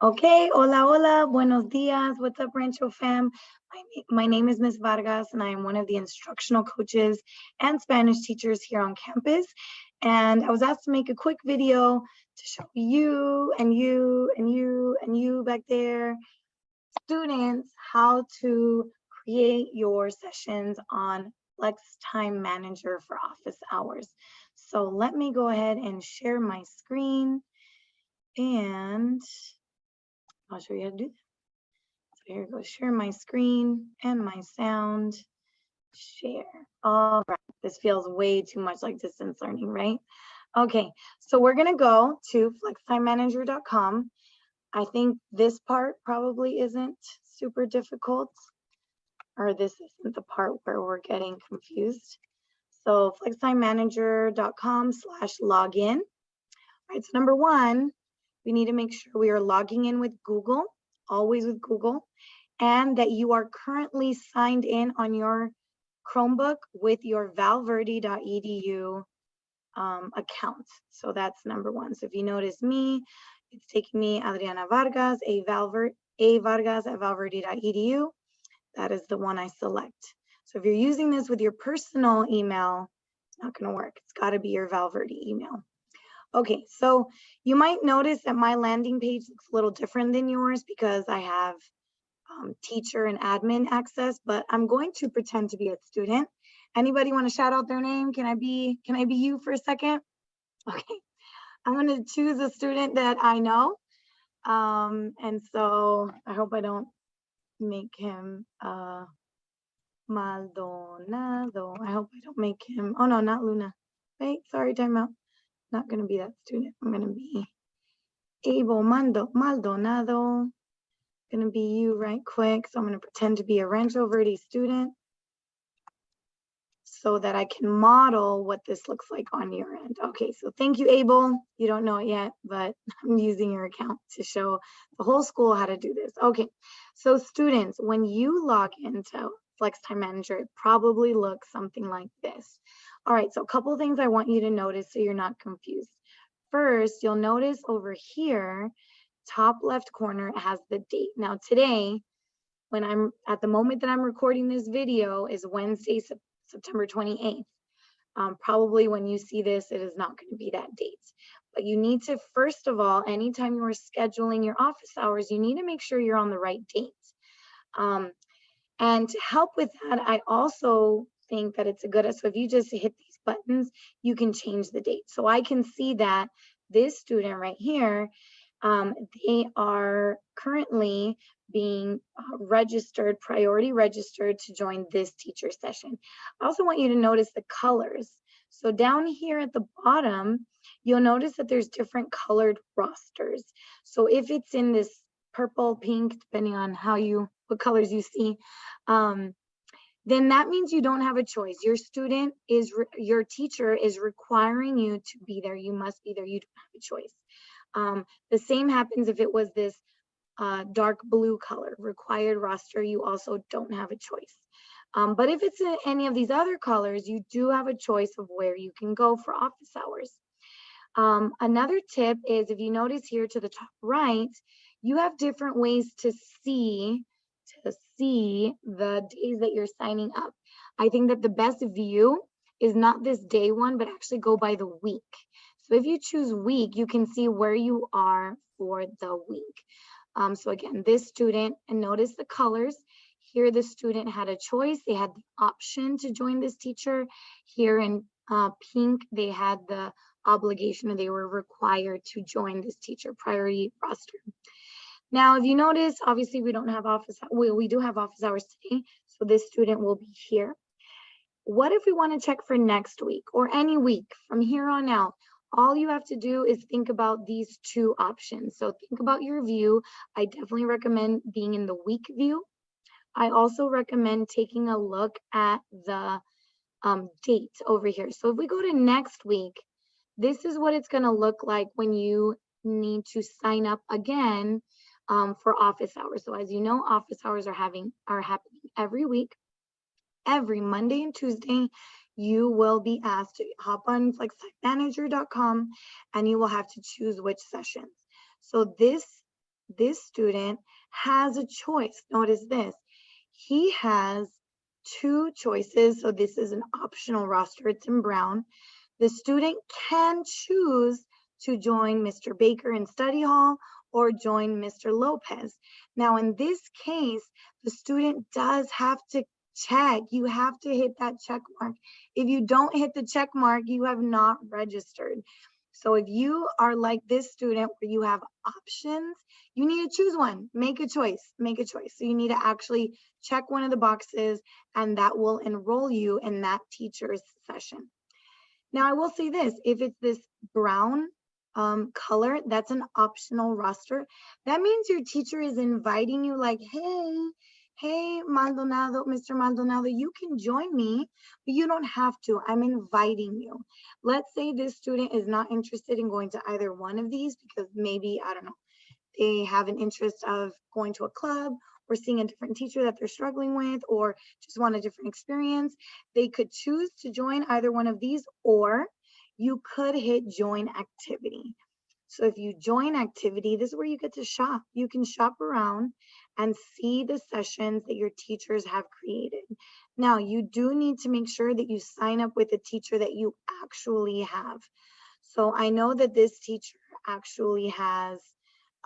Okay, hola, hola, buenos dias. What's up, Rancho fam? My name is Miss Vargas, and I am one of the instructional coaches and Spanish teachers here on campus. And I was asked to make a quick video to show you and you and you and you back there, students, how to create your sessions on Flex Time Manager for office hours. So let me go ahead and share my screen, and I'll show you how to do that. So here we go, share my screen and my sound, share. All right, this feels way too much like distance learning, right? Okay, so we're gonna go to flextimemanager.com. I think this part probably isn't super difficult, or this isn't the part where we're getting confused. So flextimemanager.com/login. All right, so number one, we need to make sure we are logging in with Google, always with Google, and that you are currently signed in on your Chromebook with your valverde.edu account. So that's number one. So if you notice me, it's taking me Adriana Vargas, A Vargas at valverde.edu. That is the one I select. So if you're using this with your personal email, it's not going to work. It's got to be your Valverde email. Okay, so you might notice that my landing page looks a little different than yours because I have teacher and admin access, but I'm going to pretend to be a student. Anybody want to shout out their name? Can I be you for a second? Okay, I'm going to choose a student that I know. And so I hope I don't make him Maldonado. I hope I don't make him, oh no, not Luna. Wait, sorry, time out. Not going to be that student. I'm going to be Abel Maldonado. Going to be you right quick. So I'm going to pretend to be a Rancho Verde student so that I can model what this looks like on your end. Okay, so thank you, Abel. You don't know it yet, but I'm using your account to show the whole school how to do this. Okay, so students, when you log into Flex Time Manager, it probably looks something like this. All right, so a couple of things I want you to notice so you're not confused. First, you'll notice over here, top left corner, it has the date. Now today, when I'm at the moment that I'm recording this video is Wednesday, September 28th. Probably when you see this, it is not going to be that date. But you need to, first of all, anytime you are scheduling your office hours, you need to make sure you're on the right date. And to help with that, I also think that it's a good, so if you just hit these buttons, you can change the date. So I can see that this student right here, they are currently being registered, priority registered to join this teacher session. I also want you to notice the colors. So down here at the bottom, you'll notice that there's different colored rosters. So if it's in this purple, pink, depending on what colors you see, then that means you don't have a choice. Your your teacher is requiring you to be there. You must be there. You don't have a choice. The same happens if it was this dark blue color, required roster, you also don't have a choice. But if it's in any of these other colors, you do have a choice of where you can go for office hours. Another tip is if you notice here to the top right, you have different ways to see the days that you're signing up. I think that the best view is not this day one, but actually go by the week. So if you choose week, you can see where you are for the week. So again, this student, and notice the colors. Here the student had a choice. They had the option to join this teacher. Here in pink, they had the obligation, or they were required to join this teacher, priority roster. Now, if you notice, obviously we don't have we do have office hours today, so this student will be here. What if we want to check for next week or any week from here on out? All you have to do is think about these two options. So think about your view. I definitely recommend being in the week view. I also recommend taking a look at the date over here. So if we go to next week, this is what it's going to look like when you need to sign up again for office hours. So as you know, office hours are happening every week. Every Monday and Tuesday, you will be asked to hop on flextimemanager.com and you will have to choose which sessions. So this this student has a choice. Notice this. He has two choices. So this is an optional roster. It's in brown. The student can choose to join Mr. Baker in study hall or join Mr. Lopez. Now, in this case, the student does have to check. You have to hit that check mark. If you don't hit the check mark, you have not registered. So if you are like this student where you have options, you need to choose one. Make a choice. Make a choice. So you need to actually check one of the boxes, and that will enroll you in that teacher's session. Now, I will say this, if it's this brown color, that's an optional roster. That means your teacher is inviting you like, hey, Maldonado, Mr. Maldonado, you can join me, but you don't have to. I'm inviting you. Let's say this student is not interested in going to either one of these because maybe, I don't know, they have an interest of going to a club or seeing a different teacher that they're struggling with, or just want a different experience. They could choose to join either one of these, or you could hit join activity. So if you join activity, this is where you get to shop. You can shop around and see the sessions that your teachers have created. Now, you do need to make sure that you sign up with a teacher that you actually have. So I know that this teacher actually has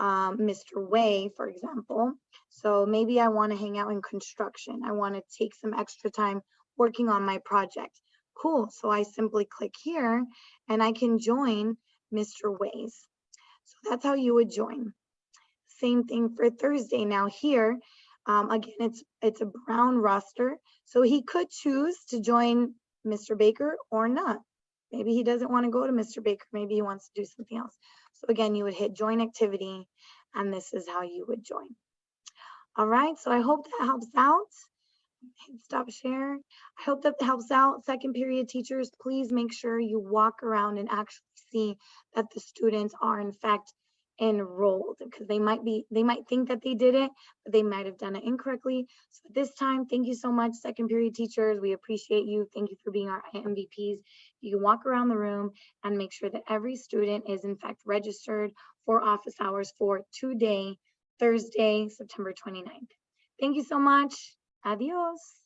Mr. Way, for example. So maybe I want to hang out in construction. I want to take some extra time working on my project. Cool. So I simply click here and I can join Mr. Ways. So that's how you would join. Same thing for Thursday. Now here, again, it's a brown roster. So he could choose to join Mr. Baker or not. Maybe he doesn't want to go to Mr. Baker. Maybe he wants to do something else. So again, you would hit join activity, and this is how you would join. All right, so I hope that helps out. Hit stop share. I hope that helps out. Second period teachers, please make sure you walk around and actually see that the students are in fact enrolled, because they might think that they did it, but they might have done it incorrectly. So at this time, thank you so much, second period teachers. We appreciate you. Thank you for being our MVPs. You can walk around the room and make sure that every student is in fact registered for office hours for today, Thursday, September 29th. Thank you so much. Adios.